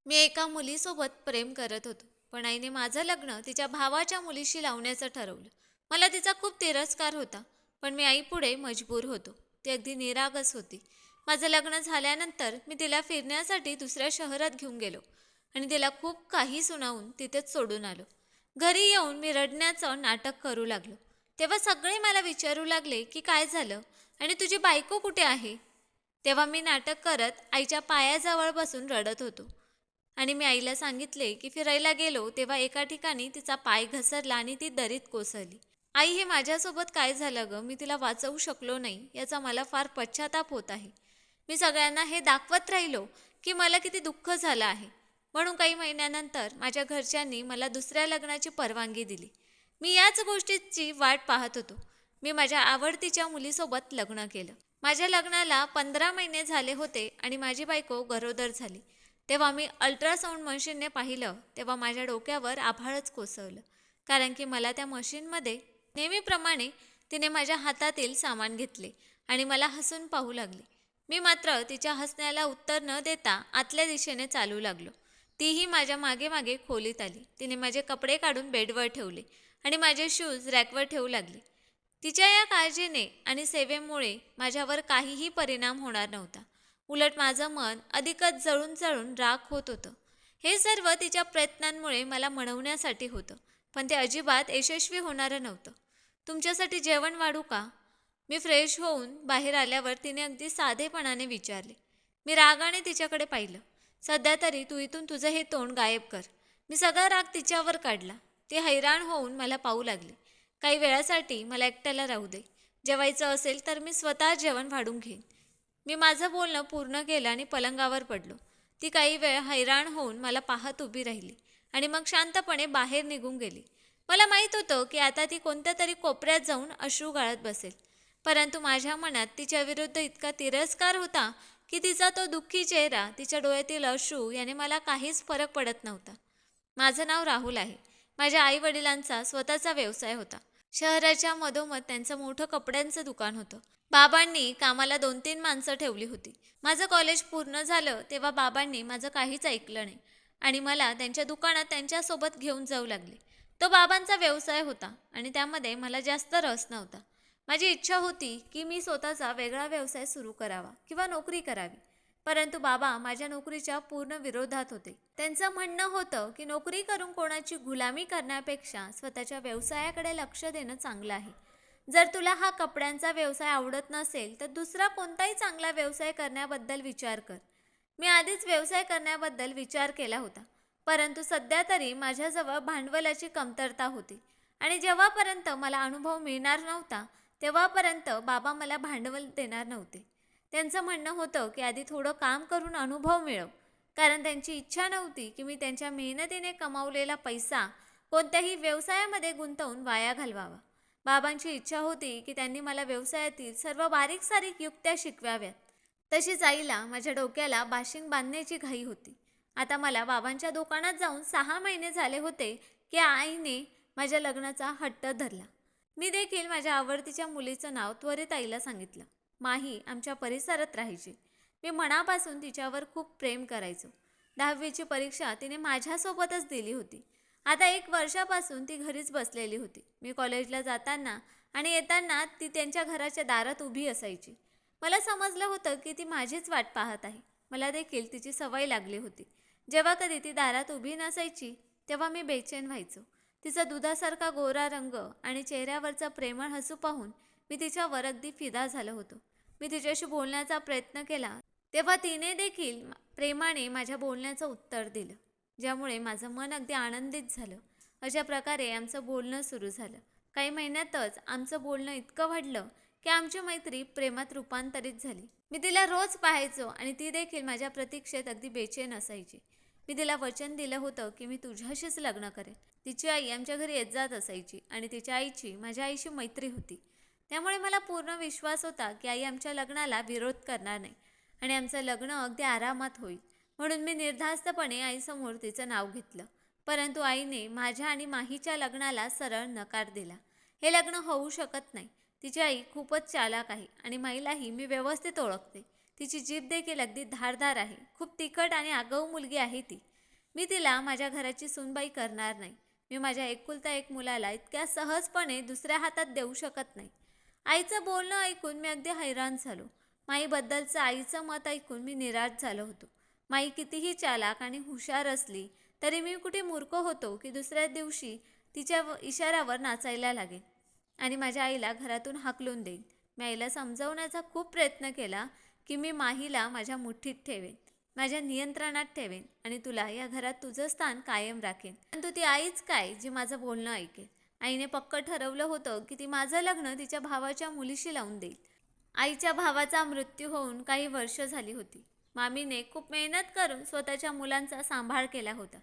मी एका मुलीसोबत प्रेम करत होतो, पण आईने माझं लग्न तिच्या भावाच्या मुलीशी लावण्याचं ठरवलं. मला तिचा खूप तिरस्कार होता, पण मी आईपुढे मजबूर होतो. ती अगदी निरागस होती. माझं लग्न झाल्यानंतर मी तिला फिरण्यासाठी दुसऱ्या शहरात घेऊन गेलो आणि तिला खूप काही सुनावून तिथेच सोडून आलो. घरी येऊन मी रडण्याचं नाटक करू लागलो. तेव्हा सगळे मला विचारू लागले की काय झालं आणि तुझी बायको कुठे आहे. तेव्हा मी नाटक करत आईच्या पायाजवळ बसून रडत होतो आणि मी आईला सांगितले की फिरायला गेलो तेव्हा एका ठिकाणी तिचा पाय घसरला आणि ती दरीत कोसळली. आई, हे माझ्यासोबत काय झालं ग, मी तिला वाचवू शकलो नाही याचा मला फार पश्चाताप होत आहे. मी सगळ्यांना हे दाखवत राहिलो की मला किती दुःख झालं आहे. म्हणून काही महिन्यानंतर माझ्या घरच्यांनी मला दुसऱ्या लग्नाची परवानगी दिली. मी याच गोष्टीची वाट पाहत होतो. मी माझ्या आवडतीच्या मुलीसोबत लग्न केलं. माझ्या लग्नाला 15 महिने झाले होते आणि माझी बायको गरोदर झाली. तेव्हा मी अल्ट्रासाऊंड मशीनने पाहिलं तेव्हा माझ्या डोक्यावर आभाळच कोसळलं. कारण की मला त्या मशीनमध्ये नेहमीप्रमाणे तिने माझ्या हातातील सामान घेतले आणि मला हसून पाहू लागली. मी मात्र तिच्या हसण्याला उत्तर न देता आतल्या दिशेने चालू लागलो. तीही माझ्या मागे मागे खोलीत आली. तिने माझे कपडे काढून बेडवर ठेवले आणि माझे शूज रॅकवर ठेवू लागले. तिच्या या काळजीने आणि सेवेमुळे माझ्यावर काहीही परिणाम होणार नव्हता. उलट माझं मन अधिकच जळून जळून राख होत होतं. हे सर्व तिच्या प्रयत्नांमुळे मला म्हणवण्यासाठी होतं, पण ते अजिबात यशस्वी होणारं नव्हतं. तुमच्यासाठी जेवण वाढू का? मी फ्रेश होऊन बाहेर आल्यावर तिने अगदी साधेपणाने विचारले. मी रागाने तिच्याकडे पाहिलं. सध्या तरी तू इथून तुझं हे तोंड गायब कर. मी सगळा राग तिच्यावर काढला. ती हैराण होऊन मला पाहू लागली. काही वेळासाठी मला एकट्याला राहू दे. जेवायचं असेल तर मी स्वतः जेवण वाढून घेईन. मी माझं बोलणं पूर्ण केलं आणि पलंगावर पडलो. ती काही वेळ हैराण होऊन मला पाहत उभी राहिली आणि मग शांतपणे बाहेर निघून गेली. मला माहीत होतं की आता ती कोणत्या तरी कोपऱ्यात जाऊन अश्रू गाळत बसेल, परंतु माझ्या मनात तिच्या विरुद्ध इतका तिरस्कार होता की तिचा तो दुःखी चेहरा, तिच्या डोळ्यातील अश्रू याने मला काहीच फरक पडत नव्हता. माझं नाव राहुल आहे. माझ्या आईवडिलांचा स्वतःचा व्यवसाय होता. शहराच्या मधोमध त्यांचं मोठं कपड्यांचं दुकान होतं. बाबांनी कामाला 2-3 माणसं ठेवली होती. माझं कॉलेज पूर्ण झालं तेव्हा बाबांनी माझं काहीच ऐकलं नाही आणि मला त्यांच्या दुकानात त्यांच्यासोबत घेऊन जाऊ लागले. तो बाबांचा व्यवसाय होता आणि त्यामध्ये मला जास्त रस नव्हता. माझी इच्छा होती की मी स्वतःचा वेगळा व्यवसाय सुरू करावा किंवा नोकरी करावी. परंतु बाबा माझ्या नोकरीच्या पूर्ण विरोधात होते. त्यांचं म्हणणं होतं की नोकरी करून कोणाची गुलामी करण्यापेक्षा स्वतःच्या व्यवसायाकडे लक्ष देणं चांगलं आहे. जर तुला हा कपड्यांचा व्यवसाय आवडत नसेल तर दुसरा कोणताही चांगला व्यवसाय करण्याबद्दल विचार कर. मी आधीच व्यवसाय करण्याबद्दल विचार केला होता, परंतु सध्या तरी माझ्याजवळ भांडवलाची कमतरता होती आणि जेव्हापर्यंत मला अनुभव मिळणार नव्हता तेव्हापर्यंत बाबा मला भांडवल देणार नव्हते. त्यांचं म्हणणं होतं की आधी थोडं काम करून अनुभव मिळव, कारण त्यांची इच्छा नव्हती की मी त्यांच्या मेहनतीने कमावलेला पैसा कोणत्याही व्यवसायामध्ये गुंतवून वाया घालवावा. बाबांची इच्छा होती की त्यांनी मला व्यवसायातील सर्व बारीक सारीक युक्त्या शिकवाव्यात. तशीच आईला माझ्या डोक्याला बाशिंग बांधण्याची घाई होती. आता मला बाबांच्या दुकानात जाऊन 6 महिने झाले होते की आईने माझ्या लग्नाचा हट्ट धरला. मी देखील माझ्या आवडतीच्या मुलीचं नाव त्वरित आईला सांगितलं. माही आमच्या परिसरात राहायची. मी मनापासून तिच्यावर खूप प्रेम करायचो. 10वीची परीक्षा तिने माझ्यासोबतच दिली होती. आता 1 वर्षापासून ती घरीच बसलेली होती. मी कॉलेजला जाताना आणि येताना ती त्यांच्या घराच्या दारात उभी असायची. मला समजलं होतं की ती माझीच वाट पाहत आहे. मला देखील तिची सवय लागली होती. जेव्हा कधी ती दारात उभी नसायची तेव्हा मी बेचैन व्हायचो. तिचा दुधासारखा गोरा रंग आणि चेहऱ्यावरचा प्रेमळ हसू पाहून मी तिच्यावर अगदी फिदा झालो होतो. मी तिच्याशी बोलण्याचा प्रयत्न केला तेव्हा तिने देखील प्रेमाने माझ्या बोलण्याचं उत्तर दिलं, ज्यामुळे माझं मन अगदी आनंदित झालं. अशा प्रकारे आमचं बोलणं सुरू झालं. काही महिन्यातच आमचं बोलणं इतकं वाढलं की आमची मैत्री प्रेमात रूपांतरित झाली. मी तिला रोज पाहायचो आणि ती देखील माझ्या प्रतीक्षेत अगदी बेचैन असायची. मी तिला वचन दिलं होतं की मी तुझ्याशीच लग्न करेन. तिची आई आमच्या घरी येत जात असायची आणि तिच्या आईची माझ्या आईशी मैत्री होती. त्यामुळे मला पूर्ण विश्वास होता की आई आमच्या लग्नाला विरोध करणार नाही आणि आमचं लग्न अगदी आरामात होईल. म्हणून मी निर्धास्तपणे आईसमोर तिचं नाव घेतलं. परंतु आईने माझ्या आणि माहीच्या लग्नाला सरळ नकार दिला. हे लग्न होऊ शकत नाही. तिची आई खूपच चालाक आहे आणि माईलाही मी व्यवस्थित ओळखते. तिची जीभ देखील अगदी धारदार आहे. खूप तिखट आणि आगाऊ मुलगी आहे ती. मी तिला माझ्या घराची सूनबाई करणार नाही. मी माझ्या एकुलता एक मुलाला इतक्या सहजपणे दुसऱ्या हातात देऊ शकत नाही. आईचं बोलणं ऐकून मी अगदी हैराण झालो. माईबद्दलचं आईचं मत ऐकून मी निराश झालो होतो. माई कितीही चालाक आणि हुशार असली तरी मी कुठे मूर्ख होतो की दुसऱ्या दिवशी तिच्या इशाऱ्यावर नाचायला लागेल आणि माझ्या आईला घरातून हाकलून देईन. मी आईला समजावण्याचा खूप प्रयत्न केला की मी माहीला माझ्या मुठीत ठेवेन, माझ्या नियंत्रणात ठेवेन आणि तुला या घरात तुझं स्थान कायम राखेन. परंतु ती आईच काय जी माझं बोलणं ऐकेल. आईने पक्क ठरवलं होतं की ती माझं लग्न तिच्या भावाच्या मुलीशी लावून देईल. आईच्या भावाचा मृत्यू होऊन काही वर्ष झाली होती. मामीने खूप मेहनत करून स्वतःच्या मुलांचा सांभाळ केला होता.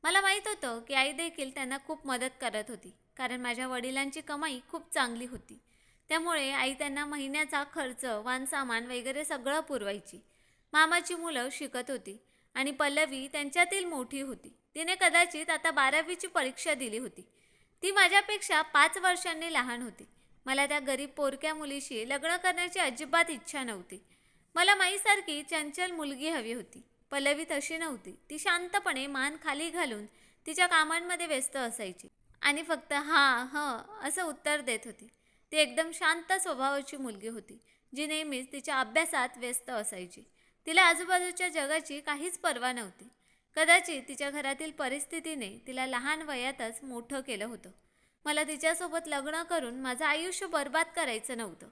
मला माहीत होतं की आई देखील त्यांना खूप मदत करत होती, कारण माझ्या वडिलांची कमाई खूप चांगली होती. त्यामुळे आई त्यांना महिन्याचा खर्च, वाणसामान वगैरे सगळं पुरवायची. मामाची मुलं शिकत होती आणि पल्लवी त्यांच्यातील मोठी होती. तिने कदाचित आता 12वीची परीक्षा दिली होती. ती माझ्यापेक्षा 5 वर्षांनी लहान होती. मला त्या गरीब पोरक्या मुलीशी लग्न करण्याची अजिबात इच्छा नव्हती. मला माईसारखी चंचल मुलगी हवी होती. पल्लवी तशी नव्हती. ती शांतपणे मान खाली घालून तिच्या कामांमध्ये व्यस्त असायची आणि फक्त हां हं असं उत्तर देत होती. ती एकदम शांत स्वभावाची मुलगी होती, जी नेहमीच तिच्या अभ्यासात व्यस्त असायची. तिला आजूबाजूच्या जगाची काहीच पर्वा नव्हती. कदाचित तिच्या घरातील परिस्थितीने तिला लहान वयातच मोठं केलं होतं. मला तिच्यासोबत लग्न करून माझं आयुष्य बर्बाद करायचं नव्हतं.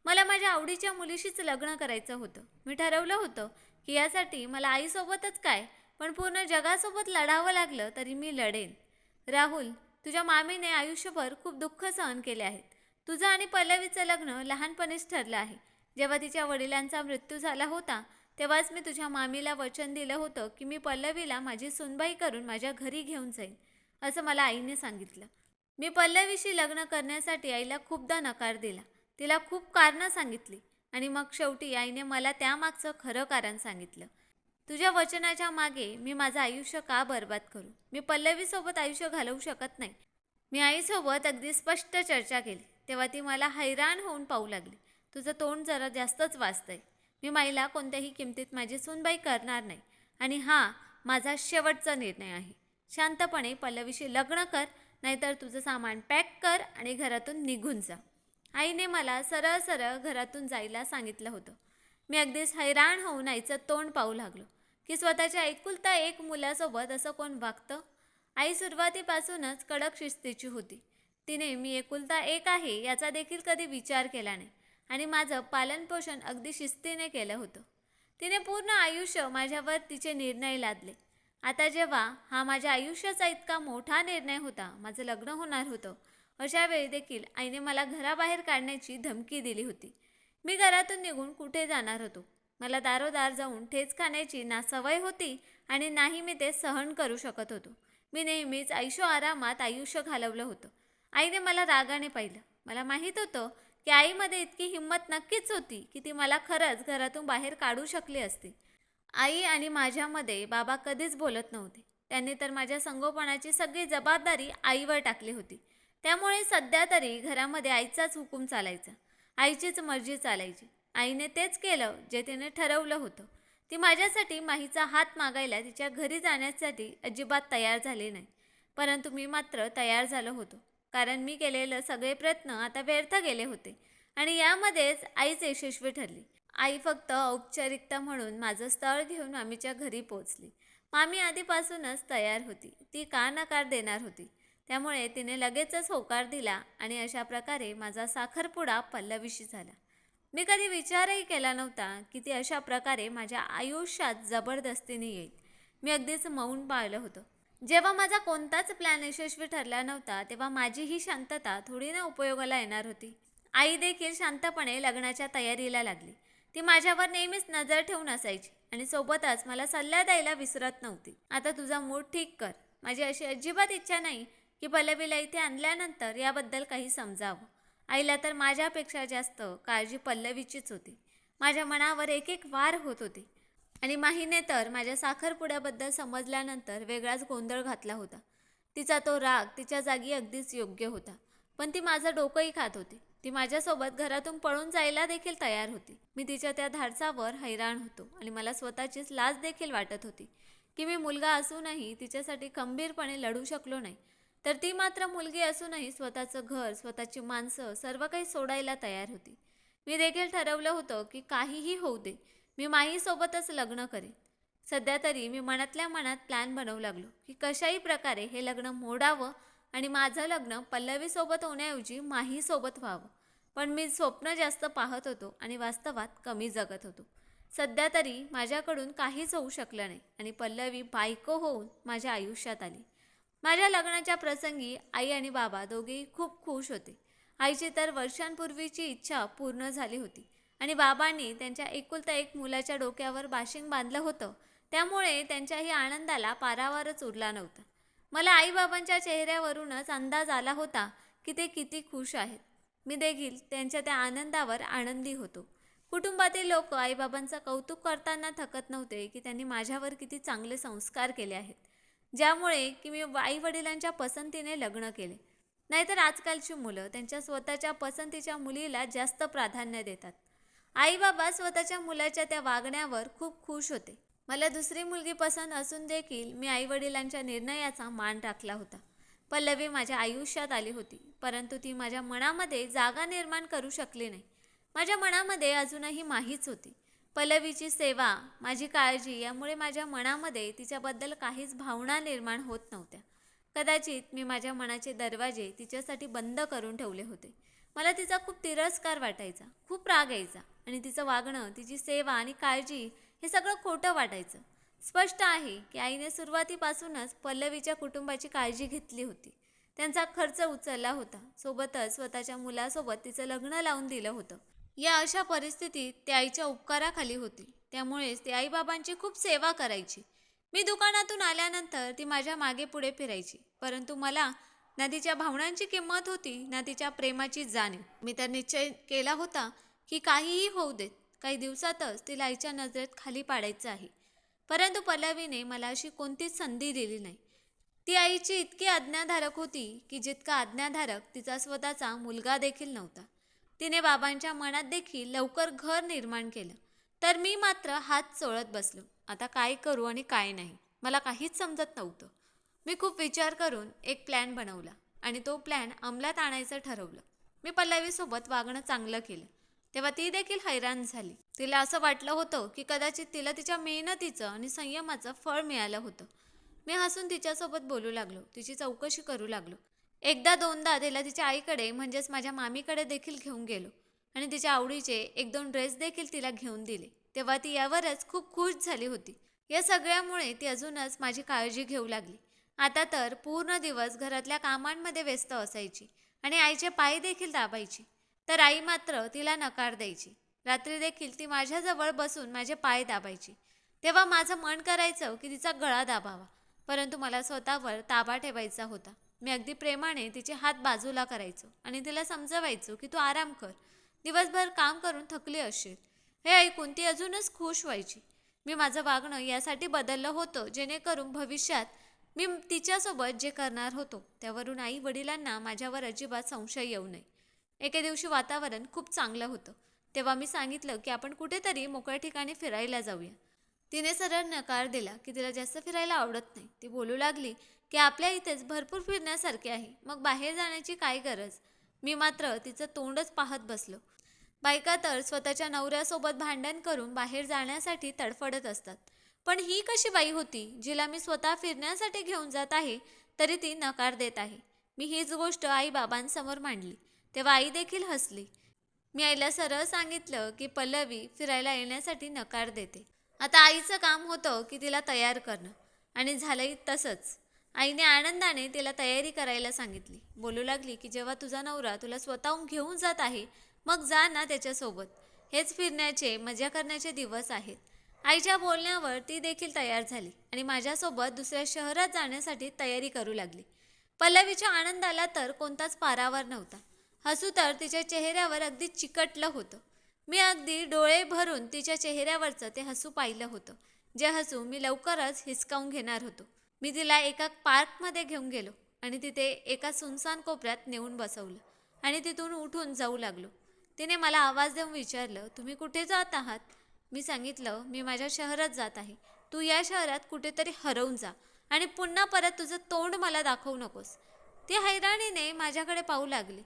मला माझ्या आवडीच्या मुलीशीच लग्न करायचं होतं. मी ठरवलं होतं की यासाठी मला आईसोबतच काय, पण पूर्ण जगासोबत लढावं लागलं तरी मी लढेन. राहुल, तुझ्या मामीने आयुष्यभर खूप दुःख सहन केले आहेत. तुझं आणि पल्लवीचं लग्न लहानपणीच ठरलं आहे. जेव्हा तिच्या वडिलांचा मृत्यू झाला होता तेव्हाच मी तुझ्या मामीला वचन दिलं होतं की मी पल्लवीला माझी सूनबाई करून माझ्या घरी घेऊन जाईन, असं मला आईने सांगितलं. मी पल्लवीशी लग्न करण्यासाठी आईला खूपदा नकार दिला. तिला खूप कारणं सांगितली आणि मग शेवटी आईने मला त्यामागचं खरं कारण सांगितलं. तुझ्या वचनाच्या मागे मी माझं आयुष्य का बर्बाद करू? मी पल्लवीसोबत आयुष्य घालवू शकत नाही. मी आईसोबत अगदी स्पष्ट चर्चा केली. तेव्हा ती मला हैराण होऊन पाहू लागली. तुझं तोंड जरा जास्तच वाजतंय. मी माईला कोणत्याही किमतीत माझी सूनबाई करणार नाही आणि हा माझा शेवटचा निर्णय आहे. शांतपणे पल्लवीशी लग्न कर, नाहीतर तुझं सामान पॅक कर आणि घरातून निघून जा. आईने मला सरळ सरळ घरातून जायला सांगितलं होतं. मी अगदीच हैराण होऊन आईचं तोंड पाहू लागलो की स्वतःच्या एकुलता एक मुलासोबत असं कोण वागतं. आई सुरुवातीपासूनच कडक शिस्तीची होती. तिने मी एकुलता एक आहे याचा देखील कधी विचार केला नाही आणि माझं पालनपोषण अगदी शिस्तीने केलं होतं. तिने पूर्ण आयुष्य माझ्यावर तिचे निर्णय लादले. आता जेव्हा हा माझ्या आयुष्याचा इतका मोठा निर्णय होता, माझं लग्न होणार होतं, अशा वेळी देखील आईने मला घराबाहेर काढण्याची धमकी दिली होती. मी घरातून निघून कुठे जाणार होतो? मला दारोदार जाऊन ठेच खाण्याची ना सवय होती आणि नाही मी ते सहन करू शकत होतो. मी नेहमीच ऐशोआरामात आयुष्य घालवलं होतं. आईने मला रागाने पाहिलं. मला माहीत होतं की आईमध्ये इतकी हिंमत नक्कीच होती की ती मला खरंच घरातून बाहेर काढू शकली असती. आई आणि माझ्यामध्ये बाबा कधीच बोलत नव्हते. त्यांनी तर माझ्या संगोपनाची सगळी जबाबदारी आईवर टाकली होती. त्यामुळे सध्या तरी घरामध्ये आईचाच हुकूम चालायचा, आईचीच मर्जी चालायची. आईने तेच केलं जे तिने ठरवलं होतं. ती माझ्यासाठी माहीचा हात मागायला तिच्या घरी जाण्यासाठी अजिबात तयार झाली नाही. परंतु मी मात्र तयार झालो होतो, कारण मी केलेले सगळे प्रयत्न आता व्यर्थ गेले होते आणि यामध्येच आईच यशस्वी ठरली. आई फक्त औपचारिकता म्हणून माझं स्थळ घेऊन मामीच्या घरी पोचली. मामी आधीपासूनच तयार होती. ती का नकार देणार होती? त्यामुळे तिने लगेचच होकार दिला आणि अशा प्रकारे माझा साखरपुडा पल्लवीशी झाला. मी कधी विचारही केला नव्हता की ती अशा प्रकारे माझ्या आयुष्यात जबरदस्तीने येईल. मी अगदीच मौन पाळलं होतं. जेव्हा माझा कोणताच प्लॅन यशस्वी ठरला नव्हता तेव्हा माझी ही शांतता थोडी ना उपयोगाला येणार होती. आई देखील शांतपणे लग्नाच्या तयारीला लागली. ती माझ्यावर नेहमीच नजर ठेवून असायची आणि सोबतच मला सल्ला द्यायला विसरत नव्हती. आता तुझा मूड ठीक कर. माझी अशी अजिबात इच्छा नाही की पल्लवीला इथे आणल्यानंतर याबद्दल काही समजावं. आईला तर माझ्यापेक्षा जास्त काळजी पल्लवीचीच होती. माझ्या मनावर एक एक वार होत होते आणि माहीने तर माझ्या साखरपुड्याबद्दल समजल्यानंतर वेगळाच गोंधळ घातला होता. तिचा तो राग तिच्या जागी अगदीच योग्य होता, पण ती माझं डोकंही खात होती. ती माझ्यासोबत घरातून पळून जायला देखील तयार होती. मी तिच्या त्या धाडसावर हैराण होतो आणि मला स्वतःचीच लाज देखील वाटत होती की मी मुलगा असूनही तिच्यासाठी खंबीरपणे लढू शकलो नाही, तर ती मात्र मुलगी असूनही स्वतःचं घर, स्वतःची माणसं सर्व काही सोडायला तयार होती. मी देखील ठरवलं होतं की काहीही होऊ दे, मी माहीसोबतच लग्न करेन. सध्या तरी मी मनातल्या मनात प्लॅन बनवू लागलो की कशाही प्रकारे हे लग्न मोडावं आणि माझं लग्न पल्लवीसोबत होण्याऐवजी माहीसोबत व्हावं. पण मी स्वप्न जास्त पाहत होतो आणि वास्तवात कमी जगत होतो. सध्या तरी माझ्याकडून काहीच होऊ शकलं नाही आणि पल्लवी बायको होऊन माझ्या आयुष्यात आली. माझ्या लग्नाच्या प्रसंगी आई आणि बाबा दोघेही खूप खुश होते. आईची तर वर्षांपूर्वीची इच्छा पूर्ण झाली होती आणि बाबांनी त्यांच्या एकुलता एक मुलाच्या डोक्यावर बाशिंग बांधलं होतं, त्यामुळे त्यांच्याही आनंदाला पारावारच उरला नव्हता. मला आईबाबांच्या चेहऱ्यावरूनच अंदाज आला होता की ते किती खुश आहेत. मी देखील त्यांच्या त्या आनंदावर आनंदी होतो. कुटुंबातील लोक आईबाबांचं कौतुक करताना थकत नव्हते की त्यांनी माझ्यावर किती चांगले संस्कार केले आहेत, ज्यामुळे की मी आईवडिलांच्या पसंतीने लग्न केले. नाहीतर आजकालची मुलं त्यांच्या स्वतःच्या पसंतीच्या मुलीला जास्त प्राधान्य देतात. आईबाबा स्वतःच्या मुलाच्या त्या वागण्यावर खूप खुश होते. मला दुसरी मुलगी पसंत असून देखील मी आईवडिलांच्या निर्णयाचा मान राखला होता. पल्लवी माझ्या आयुष्यात आली होती, परंतु ती माझ्या मनामध्ये जागा निर्माण करू शकली नाही. माझ्या मनामध्ये अजूनही माहीच होती. पल्लवीची सेवा, माझी काळजी यामुळे माझ्या मनामध्ये तिच्याबद्दल काहीच भावना निर्माण होत नव्हत्या. कदाचित मी माझ्या मनाचे दरवाजे तिच्यासाठी बंद करून ठेवले होते. मला तिचा खूप तिरस्कार वाटायचा, खूप राग यायचा आणि तिचं वागणं, तिची सेवा आणि काळजी हे सगळं खोटं वाटायचं. स्पष्ट आहे की आईने सुरुवातीपासूनच पल्लवीच्या कुटुंबाची काळजी घेतली होती. त्यांचा खर्च उचलला होता. सोबतच स्वतःच्या मुलासोबत तिचं लग्न लावून दिलं होतं. या अशा परिस्थितीत ती आईच्या उपकाराखाली होती. त्यामुळेच ती आईबाबांची खूप सेवा करायची. मी दुकानातून आल्यानंतर ती माझ्या मागे पुढे फिरायची, परंतु मला ना तिच्या भावनांची किंमत होती ना तिच्या प्रेमाची जाणीव. मी तर निश्चय केला होता की काहीही होऊ देत, काही दिवसातच तिला आईच्या नजरेत खाली पाडायचं आहे. परंतु पल्लवीने मला अशी कोणतीच संधी दिली नाही. ती आईची इतकी आज्ञाधारक होती की जितका आज्ञाधारक तिचा स्वतःचा मुलगा देखील नव्हता. तिने बाबांच्या मनात देखील लवकर घर निर्माण केलं, तर मी मात्र हात चोळत बसलो. आता काय करू आणि काय नाही मला काहीच समजत नव्हतं. मी खूप विचार करून एक प्लॅन बनवला आणि तो प्लॅन अंमलात आणायचं ठरवलं. मी पल्लवीसोबत वागणं चांगलं केलं, तेव्हा ती देखील हैराण झाली. तिला असं वाटलं होतं की कदाचित तिला तिच्या मेहनतीचं आणि संयमाचं फळ मिळालं होतं. मी हसून तिच्यासोबत बोलू लागलो, तिची चौकशी करू लागलो. एकदा दोनदा तिला तिच्या आईकडे म्हणजेच माझ्या मामीकडे देखील घेऊन गेलो आणि तिच्या आवडीचे एक दोन ड्रेस देखील तिला घेऊन दिले. तेव्हा ती यावरच खूप खुश झाली होती. या सगळ्यामुळे ती अजूनच माझी काळजी घेऊ लागली. आता तर पूर्ण दिवस घरातल्या कामांमध्ये व्यस्त असायची आणि आईचे पाय देखील दाबायची, तर आई मात्र तिला नकार द्यायची. रात्री देखील ती माझ्याजवळ बसून माझे पाय दाबायची. तेव्हा माझं मन करायचं की तिचा गळा दाबावा, परंतु मला स्वतःवर ताबा ठेवायचा होता. मी अगदी प्रेमाने तिचे हात बाजूला करायचो आणि तिला समजवायचो की तू आराम कर, दिवसभर काम करून थकली असशील. हे ऐकून ती अजूनच खुश व्हायची. मी माझं वागणं यासाठी बदललं होतं जेणेकरून भविष्यात मी तिच्यासोबत जे करणार होतो त्यावरून आई वडिलांना माझ्यावर अजिबात संशय येऊ नये. एके दिवशी वातावरण खूप चांगलं होतं, तेव्हा मी सांगितलं की आपण कुठेतरी मोकळ्या ठिकाणी फिरायला जाऊया. तिने सरळ नकार दिला की तिला जास्त फिरायला आवडत नाही. ती बोलू लागली की आपल्या इथेच भरपूर फिरण्यासारखे आहे, मग बाहेर जाण्याची काय गरज. मी मात्र तिचं तोंडच पाहत बसलो. बायका तर स्वतःच्या नवऱ्यासोबत भांडण करून बाहेर जाण्यासाठी तडफडत असतात, पण ही कशी बाई होती जिला मी स्वतः फिरण्यासाठी घेऊन जात आहे तरी ती नकार देत आहे. मी हीच गोष्ट आई बाबांसमोर मांडली, तेव्हा आई देखील हसली. मी आईला सरळ सांगितलं की पल्लवी फिरायला येण्यासाठी नकार देते. आता आईचं काम होतं की तिला तयार करणं, आणि झालंही तसंच. आईने आनंदाने तिला तयारी करायला सांगितली. बोलू लागली की जेव्हा तुझा नवरा तुला स्वतःहून घेऊन जात आहे मग जा ना त्याच्यासोबत. हेच फिरण्याचे, मजा करण्याचे दिवस आहेत. आईच्या बोलण्यावर ती देखील तयार झाली आणि माझ्यासोबत दुसऱ्या शहरात जाण्यासाठी तयारी करू लागली. पल्लवीच्या आनंदाला तर कोणताच पारावर नव्हता. हसू तर तिच्या चेहऱ्यावर अगदी चिकटलं होतं. मी अगदी डोळे भरून तिच्या चेहऱ्यावरचं ते हसू पाहिलं होतं, जे हसू मी लवकरच हिसकावून घेणार होतो. मी तिला एका पार्कमध्ये घेऊन गेलो आणि तिथे एका सुनसान कोपऱ्यात नेऊन बसवलं आणि तिथून उठून जाऊ लागलो. तिने मला आवाज देऊन विचारलं, तुम्ही कुठे जात आहात? मी सांगितलं, मी माझ्या शहरात जात आहे. तू या शहरात कुठेतरी हरवून जा आणि पुन्हा परत तुझं तोंड मला दाखवू नकोस. ती हैराणीने माझ्याकडे पाहू लागली.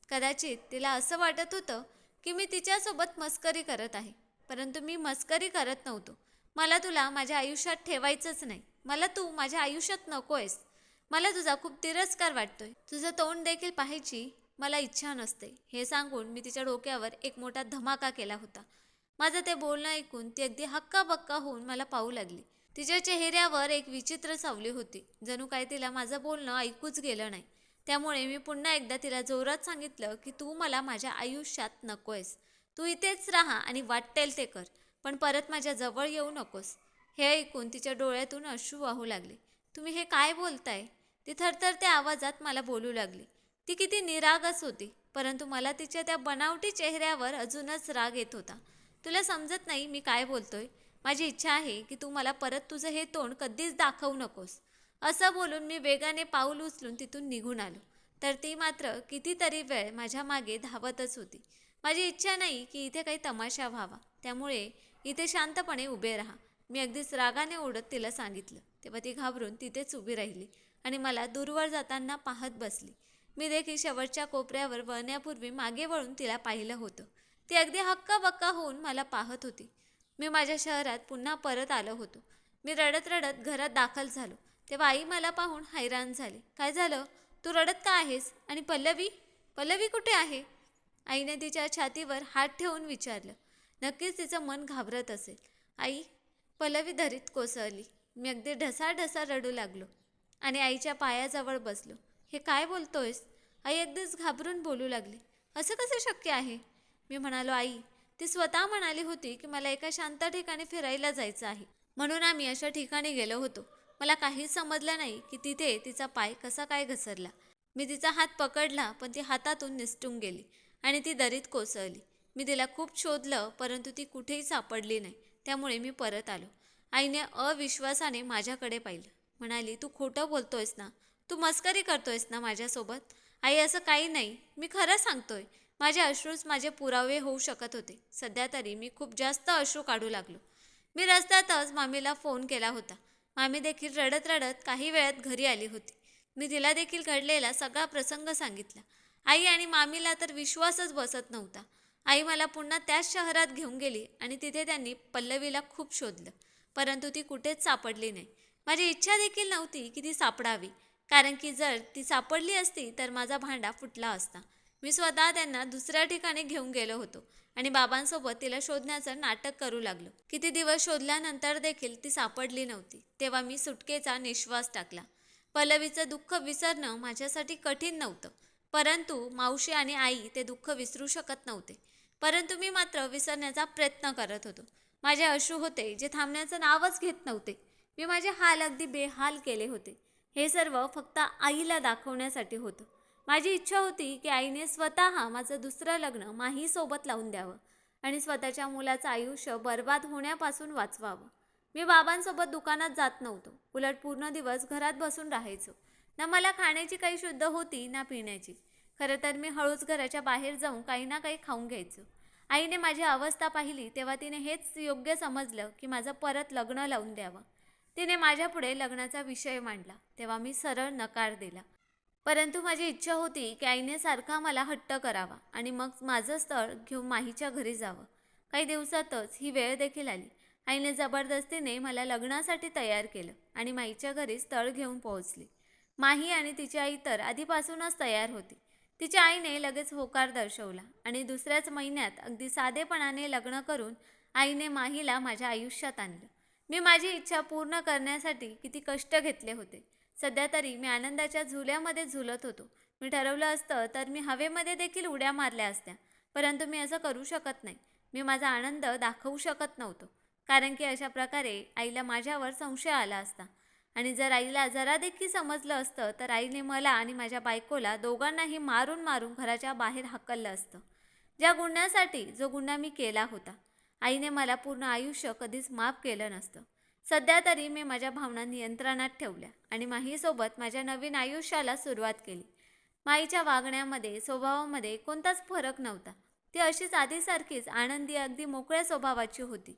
कदाचित तिला असं वाटत होतं की मी तिच्यासोबत मस्करी करत आहे, परंतु मी मस्करी करत नव्हतो. मला तुला माझ्या आयुष्यात ठेवायचंच नाही. मला तू माझ्या आयुष्यात नकोयस. मला तुझा खूप तिरस्कार वाटतोय. तुझं तोंड देखील पाहायची मला इच्छा नसते. हे सांगून मी तिच्या डोक्यावर एक मोठा धमाका केला होता. माझं ते बोलणं ऐकून ती अगदी हक्काबक्का होऊन मला पाहू लागली. तिच्या चेहऱ्यावर एक विचित्र सावली होती. जणू काय तिला माझं बोलणं ऐकूच गेलं नाही. त्यामुळे मी पुन्हा एकदा तिला जोरात सांगितलं की तू मला माझ्या आयुष्यात नकोयस. तू इथेच राहा आणि वाटेल ते कर, पण परत माझ्या जवळ येऊ नकोस. हे ऐकून तिच्या डोळ्यातून अश्रू वाहू लागले. तुम्ही हे काय बोलताय? ती थरथरत्या आवाजात मला बोलू लागली. ती किती निरागस होती, परंतु मला तिच्या त्या बनावटी चेहऱ्यावर अजूनच राग येत होता. तुला समजत नाही मी काय बोलतोय? माझी इच्छा आहे की तू मला परत तुझं हे तोंड कधीच दाखवू नकोस. असं बोलून मी वेगाने पाऊल उचलून तिथून निघून आलो. तर ती मात्र कितीतरी वेळ माझ्या मागे धावतच होती. माझी इच्छा नाही की इथे काही तमाशा व्हावा, त्यामुळे इथे शांतपणे उभे राहा. मी अगदीच रागाने ओढत तिला सांगितलं. तेव्हा ती घाबरून तिथेच उभी राहिली आणि मला दूरवर जाताना पाहत बसली. मी देखील शेवटच्या कोपऱ्यावर वळण्यापूर्वी मागे वळून तिला पाहिलं होतं. ती अगदी हक्काबक्का होऊन मला पाहत होती. मी माझ्या शहरात पुन्हा परत आलो होतो. मी रडत रडत घरात दाखल झालो. तेव्हा आई मला पाहून हैराण झाली. काय झालं? तू रडत का आहेस? आणि पल्लवी? पल्लवी कुठे आहे? आईने तिच्या छातीवर हात ठेवून विचारलं. नक्कीच तिचं मन घाबरत असेल. आई, पल्लवी दरीत कोसळली. मी अगदी ढसाढसा रडू लागलो आणि आईच्या पायाजवळ बसलो. हे काय बोलतोयस? आई अगदीच घाबरून बोलू लागली. असं कसं शक्य आहे? मी म्हणालो, आई, ती स्वतः म्हणाली होती की मला एका शांत ठिकाणी फिरायला जायचं आहे, म्हणून आम्ही अशा ठिकाणी गेलो होतो. मला काहीच समजलं नाही की तिथे तिचा पाय कसा काय घसरला. मी तिचा हात पकडला, पण ती हातातून निसटून गेली आणि ती दरीत कोसळली. मी तिला खूप शोधलं, परंतु ती कुठेही सापडली नाही. त्यामुळे मी परत आलो. आईने अविश्वासाने माझ्याकडे पाहिलं. म्हणाली, तू खोटं बोलतोयस ना? तू मस्करी करतोयस ना माझ्यासोबत? आई, असं काही नाही. मी खरं सांगतोय. माझे अश्रूच माझे पुरावे होऊ शकत होते. सध्या तरी मी खूप जास्त अश्रू काढू लागलो. मी रस्त्यातच मामीला फोन केला होता. मामी देखील रडत रडत काही वेळात घरी आली होती. मी तिला देखील घडलेला सगळा प्रसंग सांगितला. आई आणि मामीला तर विश्वासच बसत नव्हता. आई मला पुन्हा त्याच शहरात घेऊन गेली आणि तिथे त्यांनी पल्लवीला खूप शोधलं, परंतु ती कुठेच सापडली नाही. माझी इच्छा देखील नव्हती की ती सापडावी, कारण की जर ती सापडली असती तर माझा भांडा फुटला असता. मी स्वतः त्यांना दुसऱ्या ठिकाणी घेऊन गेलो होतो आणि बाबांसोबत तिला शोधण्याचं नाटक करू लागलो. किती दिवस शोधल्यानंतर देखील ती सापडली नव्हती. तेव्हा मी सुटकेचा निश्वास टाकला. पल्लवीचं दुःख विसरणं माझ्यासाठी कठीण नव्हतं, परंतु मावशी आणि आई ते दुःख विसरू शकत नव्हते. परंतु मी मात्र विसरण्याचा प्रयत्न करत होतो. माझे अश्रू होते जे थांबण्याचं नावच घेत नव्हते. मी माझे हाल अगदी बेहाल केले होते. हे सर्व फक्त आईला दाखवण्यासाठी होतं. माझी इच्छा होती की आईने स्वतः माझं दुसरं लग्न माहीसोबत लावून द्यावं आणि स्वतःच्या मुलाचं आयुष्य बर्बाद होण्यापासून वाचवावं. मी बाबांसोबत दुकानात जात नव्हतो. उलट पूर्ण दिवस घरात बसून राहायचो. ना मला खाण्याची काही शुद्ध होती ना पिण्याची. खरं तर मी हळूच घराच्या बाहेर जाऊन काही ना काही खाऊन घ्यायचो. आईने माझी अवस्था पाहिली तेव्हा तिने हेच योग्य समजलं की माझं परत लग्न लावून द्यावं. तिने माझ्यापुढे लग्नाचा विषय मांडला. तेव्हा मी सरळ नकार दिला. परंतु माझी इच्छा होती की आईने सारखा मला हट्ट करावा आणि मग माझं स्थळ घेऊन माहीच्या घरी जावं. काही दिवसातच ही वेळ देखील आली. आईने जबरदस्तीने मला लग्नासाठी तयार केलं आणि माहीच्या घरी स्थळ घेऊन पोहोचली. माही आणि तिची आई तर आधीपासूनच तयार होती. तिच्या आईने लगेच होकार दर्शवला आणि दुसऱ्याच महिन्यात अगदी साधेपणाने लग्न करून आईने माहीला माझ्या आयुष्यात आणलं. मी माझी इच्छा पूर्ण करण्यासाठी किती कष्ट घेतले होते. सध्या तरी मी आनंदाच्या झुल्यामध्ये झुलत होतो. मी ठरवलं असतं तर मी हवेमध्ये देखील उड्या मारल्या असत्या, परंतु मी असं करू शकत नाही. मी माझा आनंद दाखवू शकत नव्हतो, कारण की अशा प्रकारे आईला माझ्यावर संशय आला असता आणि जर आईला जरा देखील समजलं असतं तर आईने मला आणि माझ्या बायकोला दोघांनाही मारून मारून घराच्या बाहेर हाकललं असतं. ज्या गुन्ह्यासाठी जो गुन्हा मी केला होता, आईने मला पूर्ण आयुष्य कधीच माफ केलं नसतं. सध्या तरी मी माझ्या भावना नियंत्रणात ठेवल्या आणि माहीसोबत माझ्या नवीन आयुष्याला सुरुवात केली. माईच्या वागण्यामध्ये, स्वभावामध्ये कोणताच फरक नव्हता. ती अशीच आधीसारखीच आनंदी, अगदी मोकळ्या स्वभावाची होती,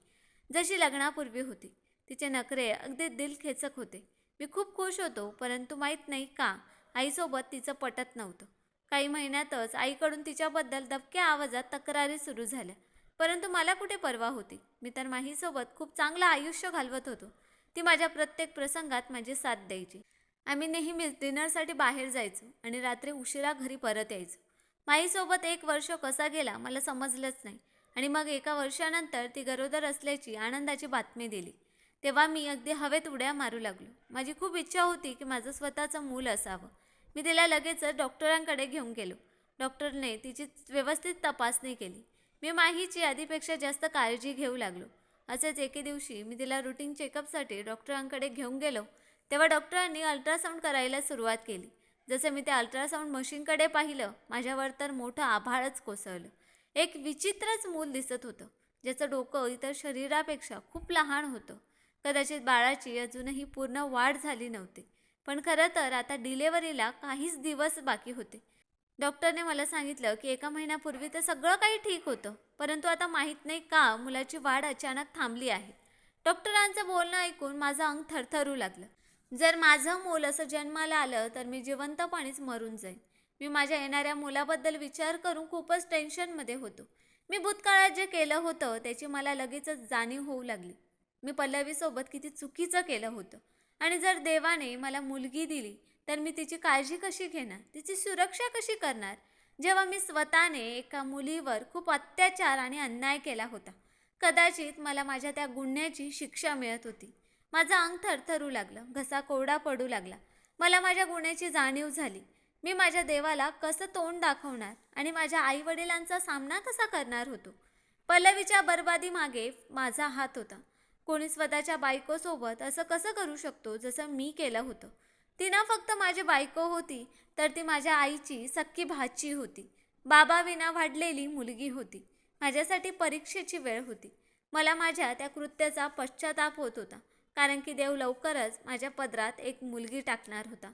जशी लग्नापूर्वी होती. तिचे नखरे अगदी दिलखेचक होते. मी खूप खुश होतो, परंतु माहीत नाही का आईसोबत तिचं पटत नव्हतं. काही महिन्यातच आईकडून तिच्याबद्दल दबक्या आवाजात तक्रारी सुरू झाल्या. परंतु मला कुठे पर्वा होती. मी तर माहीसोबत खूप चांगलं आयुष्य घालवत होतो. ती माझ्या प्रत्येक प्रसंगात माझी साथ द्यायची. आम्ही नेहमीच डिनरसाठी बाहेर जायचो आणि रात्री उशिरा घरी परत यायचो. माईसोबत 1 वर्ष कसा गेला मला समजलंच नाही. आणि मग एका वर्षानंतर ती गरोदर असल्याची आनंदाची बातमी दिली. तेव्हा मी अगदी हवेत उड्या मारू लागलो. माझी खूप इच्छा होती की माझं स्वतःचं मूल असावं. मी तिला लगेचच डॉक्टरांकडे घेऊन गेलो. डॉक्टरने तिची व्यवस्थित तपासणी केली. मी माहीची आधीपेक्षा जास्त काळजी घेऊ लागलो. असेच एके दिवशी मी तिला रुटीन चेकअपसाठी डॉक्टरांकडे घेऊन गेलो. तेव्हा डॉक्टरांनी अल्ट्रासाऊंड करायला सुरुवात केली. जसं मी त्या अल्ट्रासाऊंड मशीनकडे पाहिलं, माझ्यावर तर मोठं आभाळच कोसळलं. एक विचित्रच मूल दिसत होतं, ज्याचं डोकं इतर शरीरापेक्षा खूप लहान होतं. कदाचित बाळाची अजूनही पूर्ण वाढ झाली नव्हती. पण खरं तर आता डिलेव्हरीला काहीच दिवस बाकी होते. डॉक्टरने मला सांगितलं की 1 महिन्यापूर्वी तर सगळं काही ठीक होतं, परंतु आता माहीत नाही का मुलाची वाढ अचानक थांबली आहे. डॉक्टरांचं बोलणं ऐकून माझं अंग थरथरू लागलं. जर माझं मूल असं जन्माला आलं तर मी जिवंतपणीच मरून जाईन. मी माझ्या येणाऱ्या मुलाबद्दल विचार करून खूपच टेन्शनमध्ये होतो. मी भूतकाळात जे केलं होतं त्याची मला लगेचच जाणीव होऊ लागली. मी पल्लवीसोबत किती चुकीचं केलं होतं. आणि जर देवाने मला मुलगी दिली तर मी तिची काळजी कशी घेणार, तिची सुरक्षा कशी करणार, जेव्हा मी स्वतःने एका मुलीवर खूप अत्याचार आणि अन्याय केला होता. कदाचित मला माझ्या त्या गुन्ह्याची शिक्षा मिळत होती. माझं अंग थरथरू लागलं, घसा कोरडा पडू लागला. मला माझ्या गुन्ह्याची जाणीव झाली. मी माझ्या देवाला कसं तोंड दाखवणार आणि माझ्या आईवडिलांचा सामना कसा करणार होतो. पल्लवीच्या बरबादी मागे माझा हात होता. कोणी स्वतःच्या बायकोसोबत असं कसं करू शकतो जसं मी केलं होतं. ती ना फक्त माझी बायको होती, तर ती माझ्या आईची सख्खी भाची होती. बाबाविना वाढलेली मुलगी होती. माझ्यासाठी परीक्षेची वेळ होती. मला माझ्या त्या कृत्याचा पश्चाताप होत होता, कारण की देव लवकरच माझ्या पदरात एक मुलगी टाकणार होता.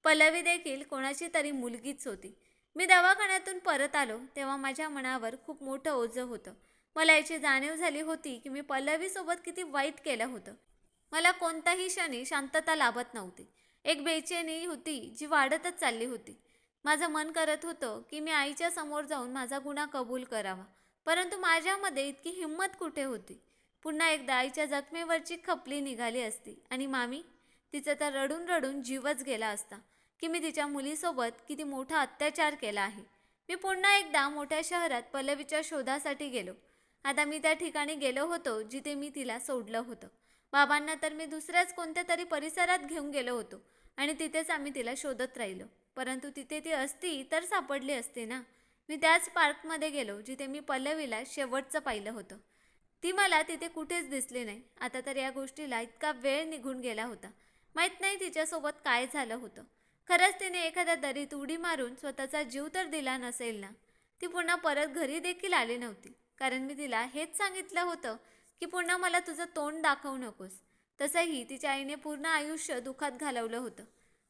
पल्लवी देखील कोणाची तरी मुलगीच होती. मी दवाखान्यातून परत आलो तेव्हा माझ्या मनावर खूप मोठं ओझं होतं. मला याची जाणीव झाली होती की मी पल्लवीसोबत किती वाईट केलं होतं. मला कोणताही क्षणी शांतता लाभत नव्हती. एक बेचैनी होती जी वाढतच चालली होती. माझं मन करत होतं की मी आईच्या समोर जाऊन माझा गुन्हा कबूल करावा, परंतु माझ्यामध्ये इतकी हिंमत कुठे होती. पुन्हा एकदा आईच्या जखमेवरची खपली निघाली असती आणि मामी, तिचं तर रडून रडून जीवच गेला असता की मी तिच्या मुलीसोबत किती मोठा अत्याचार केला आहे. मी पुन्हा एकदा मोठ्या शहरात पल्लवीच्या शोधासाठी गेलो. आता मी त्या ठिकाणी गेलो होतो जिथे मी तिला सोडलं होतं. बाबांना तर मी दुसऱ्याच कोणत्या तरी परिसरात घेऊन गेलो होतो आणि तिथेच आम्ही तिला शोधत राहिलो. परंतु तिथे ती असती तर सापडली असते ना. मी त्याच पार्कमध्ये गेलो जिथे मी पल्लवीला शेवटचं पाहिलं होतं. ती मला तिथे कुठेच दिसली नाही. आता तर या गोष्टीला इतका वेळ निघून गेला होता. माहीत नाही तिच्यासोबत काय झालं होतं. खरंच तिने एखाद्या दरीत उडी मारून स्वतःचा जीव तर दिला नसेल ना. ती पुन्हा परत घरी देखील आली नव्हती, कारण मी तिला हेच सांगितलं होतं की पुन्हा मला तुझं तोंड दाखवू नकोस. तसंही तिच्या आईने पूर्ण आयुष्य दुःखात घालवलं होतं.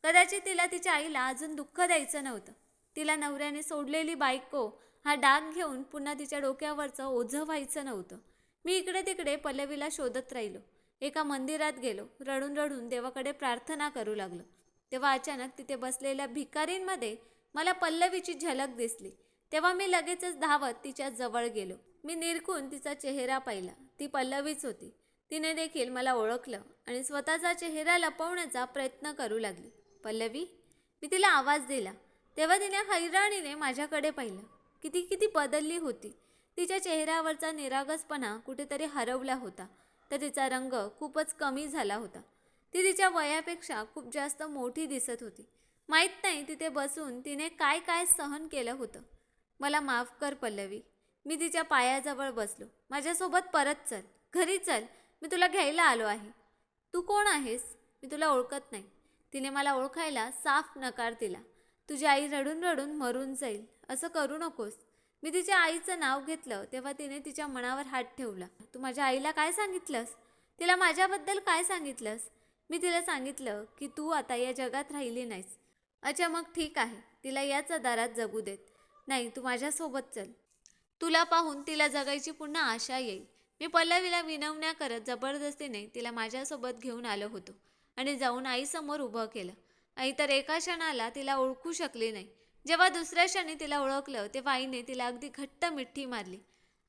कदाचित तिला तिच्या आईला अजून दुःख द्यायचं नव्हतं. तिला नवऱ्याने सोडलेली बायको हा डाग घेऊन पुन्हा तिच्या डोक्यावरचं ओझं व्हायचं नव्हतं. मी इकडे तिकडे पल्लवीला शोधत राहिलो. एका मंदिरात गेलो. रडून रडून देवाकडे प्रार्थना करू लागलो. तेव्हा अचानक तिथे बसलेल्या भिकारींमध्ये मला पल्लवीची झलक दिसली. तेव्हा मी लगेचच धावत तिच्या जवळ गेलो. मी निरखून तिचा चेहरा पाहिला. ती पल्लवीच होती. तिने देखील मला ओळखलं आणि स्वतःचा चेहरा लपवण्याचा प्रयत्न करू लागली. पल्लवी, मी तिला आवाज दिला. तेव्हा तिने हैराणीने माझ्याकडे पाहिलं. किती किती बदलली होती. तिच्या चेहऱ्यावरचा निरागसपणा कुठेतरी हरवला होता, तर तिचा रंग खूपच कमी झाला होता. ती तिच्या वयापेक्षा खूप जास्त मोठी दिसत होती. माहीत नाही तिथे बसून तिने काय काय सहन केलं होतं. मला माफ कर पल्लवी. मी तिच्या पायाजवळ बसलो. माझ्यासोबत परत चल, घरी चल. मी तुला घ्यायला आलो आहे. तू कोण आहेस? मी तुला ओळखत नाही. तिने मला ओळखायला साफ नकार दिला. तुझी आई रडून रडून मरून जाईल, असं करू नकोस. मी तिच्या आईचं नाव घेतलं तेव्हा तिने तिच्या मनावर हात ठेवला. तू माझ्या आईला काय सांगितलंस? तिला माझ्याबद्दल काय सांगितलंस? मी तिला सांगितलं की तू आता या जगात राहिली नाहीस. अच्छा, मग ठीक आहे. तिला याच दारात जगू देत. नाही, तू माझ्यासोबत चल. तुला पाहून तिला जगायची पुन्हा आशा येईल. मी पल्लवीला विनवण्या करत जबरदस्तीने तिला माझ्यासोबत घेऊन आलो होतो आणि जाऊन आईसमोर उभं केलं. आई तर एका क्षणाला तिला ओळखू शकली नाही. जेव्हा दुसऱ्या क्षणी तिला ओळखलं तेव्हा आईने तिला अगदी घट्ट मिठी मारली.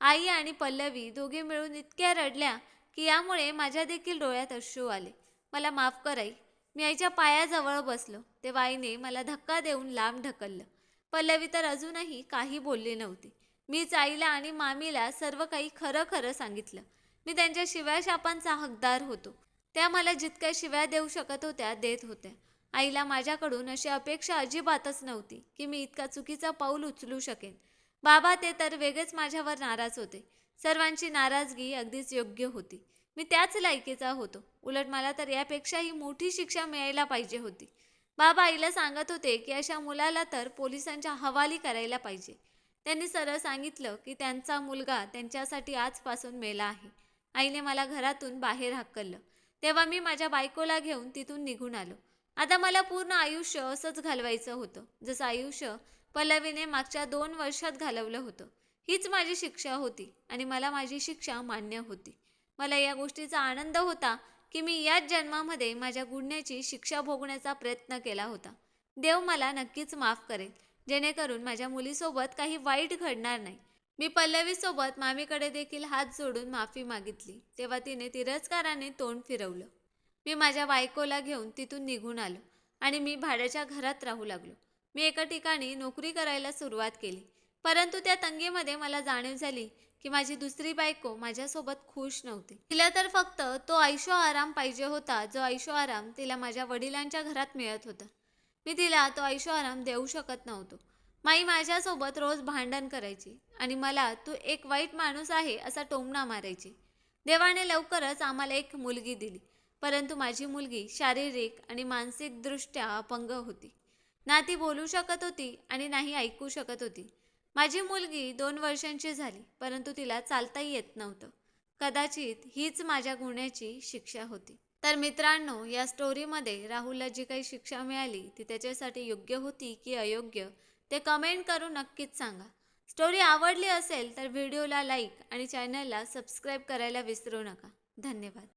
आई आणि पल्लवी दोघे मिळून इतक्या रडल्या की यामुळे माझ्या देखील डोळ्यात अश्रू आले. मला माफ कर आई. मी आईच्या पायाजवळ बसलो तेव्हा आईने मला धक्का देऊन लांब ढकललं. पल्लवी तर अजूनही काही बोलली नव्हती. मीच आईला आणि मामीला सर्व काही खरं खरं सांगितलं. मी त्यांच्या शिव्या शापांचा हकदार होतो. त्या मला जितक्या शिव्या देऊ शकत होत्या देत होत्या. आईला माझ्याकडून अशी अपेक्षा अजिबातच नव्हती की मी इतका चुकीचा पाऊल उचलू शकेन. बाबा ते तर वेगळेच माझ्यावर नाराज होते. सर्वांची नाराजगी अगदीच योग्य होती. मी त्याच लायकीचा होतो. उलट मला तर यापेक्षाही मोठी शिक्षा मिळायला पाहिजे होती. बाबा आईला सांगत होते की अशा मुलाला तर पोलिसांच्या हवाली करायला पाहिजे. त्यांनी सरळ सांगितलं की त्यांचा मुलगा त्यांच्यासाठी आजपासून मेला आहे. आईने मला घरातून बाहेर हाकललं. तेव्हा मी माझ्या बायकोला घेऊन तिथून निघून आलो. आता मला पूर्ण आयुष्य असंच घालवायचं होतं जसं आयुष्य पल्लवीने मागच्या 2 वर्षात घालवलं होतं. हीच माझी शिक्षा होती आणि मला माझी शिक्षा मान्य होती. मला या गोष्टीचा आनंद होता की मी याच जन्मामध्ये माझ्या गुन्ह्याची शिक्षा भोगण्याचा प्रयत्न केला होता. देव मला नक्कीच माफ करेल, जेणेकरून माझ्या मुलीसोबत काही वाईट घडणार नाही. मी पल्लवीसोबत मामीकडे देखील हात जोडून माफी मागितली. तेव्हा तिने तिरस्काराने तोंड फिरवलं. मी माझ्या बायकोला घेऊन तिथून निघून आलो आणि मी भाड्याच्या घरात राहू लागलो. मी एका ठिकाणी नोकरी करायला सुरुवात केली. परंतु त्या तंगीमध्ये मला जाणीव झाली की माझी दुसरी बायको माझ्यासोबत खुश नव्हती. तिला तर फक्त तो ऐशो आराम पाहिजे होता जो ऐशो आराम तिला माझ्या वडिलांच्या घरात मिळत होता. मी तिला तो ऐशो आराम देऊ शकत नव्हतो. माई माझ्यासोबत रोज भांडण करायची आणि मला तू एक वाईट माणूस आहे असा टोमणा मारायची. देवाने लवकरच आम्हाला एक मुलगी दिली. परंतु माझी मुलगी शारीरिक आणि मानसिकदृष्ट्या अपंग होती. ना ती बोलू शकत होती आणि नाही ऐकू शकत होती. माझी मुलगी 2 वर्षांची झाली परंतु तिला चालताही येत नव्हतं. कदाचित हीच माझ्या गुन्ह्याची शिक्षा होती. तर मित्रांनो, या स्टोरीमध्ये राहुलला जी काही शिक्षा मिळाली ती त्याच्यासाठी योग्य होती की अयोग्य ते कमेंट करून नक्कीच सांगा. स्टोरी आवडली असेल तर व्हिडिओला लाईक आणि चॅनलला सबस्क्राईब करायला विसरू नका. धन्यवाद.